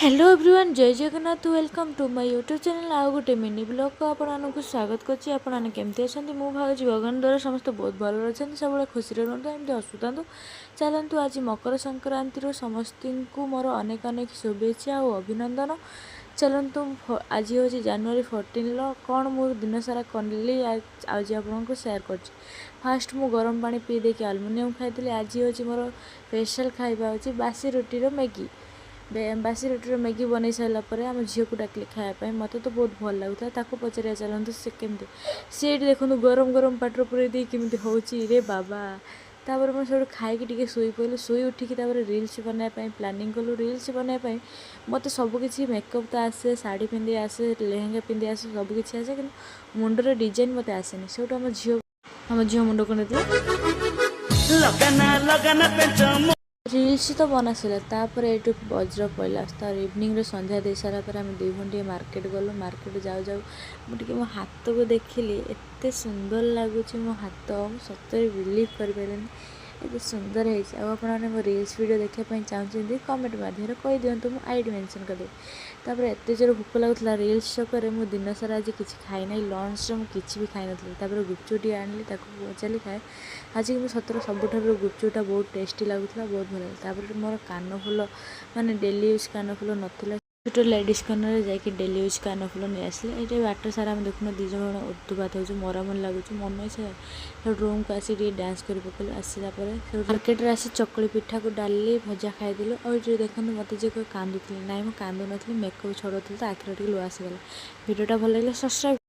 Hello everyone Jai Jagannath welcome to my YouTube channel आउ गोटे mini blog को आपको स्वागत करछि। आपने केमती अच्छा मु भावी भगवान द्वारा समस्त बहुत भल अच्छा सब खुशी रुहतु एमती हसुता चलतु आज मकर संक्रांति समस्त को मोर अनेक अनेक शुभेच्छा और अभिनंदन। चलतु आज हूँ जनवरी 14 कौन मु दिन सारा कली आज आपको सेयार कर। फास्ट मु गरम पानी पी देखिए आलुमिनियम खाई। आज हूँ मोर स्पेशल खाଇବା होची बासी रुटीर मैगी। बासी रुटीर मैगी बन सारापर आम झील को डाकिली खायापी मत तो बहुत भल लगुता। ताको पचार चलते सी केमती सी देखो गरम गरम पाटर पूरे दी केमती हूँ रे बाबा। तापर मैं सब खाई शुई पड़े शुई उठिकी रिल्स बनाई प्लानिंग कलु। रिल्स बनाई मत सबकि मेकअप तो आसे साड़ी पिंधि आसे लेहेंगा पिंधि आसे सबकि आसे कि मुंडर डिजाइन मत आसेनि से आम झील मुंड को रिल्स तो बना सारा तापर ये वज्र पड़ा तार इवनिंग संध्या दे सारापर आम 2 घंटे मार्केट गलु। मार्केट जाऊ जाऊ मुझे मो हाथ को देखिली एत सुंदर लगुच मो हाथ सतरे बिलीव कर एत सुंदर है। मो रिल्स वीडियो देखापी चाहते कमेंट मध्यम कही दिंतु मु आईडी मेंशन करदेवी। तापर एत जोर भोक लगुला रिल्स चक्कर में दिन सारा आज किसी खाई ना लंच में किसी भी खाई नी। गुपचुटी आनी पचारि खाए आज कि सतर सबुठ गुपचुटा बहुत टेस्टी लगुला बहुत भल लगे। मोर कानफुल माने डेली यूज कानफुल नाला छोट लेडीज कर्नर जाकि डेली यूज कानफुल नहीं आसले ये बाटर सारा आम देखुन 2 जन उत्पात हो मरामन लगुच मन इच्छा रूम को आसी डांस कर पकड़ आसला मार्केट रे आसी चकली पिठा को डाली भजा खाईदेलु। और ये देखो मत जे कांदुली ना कांदु नी मेकअप छड़ौली तो आखिर लुह आसीगला। भिडियोटा भल लगे सब्सक्राइब।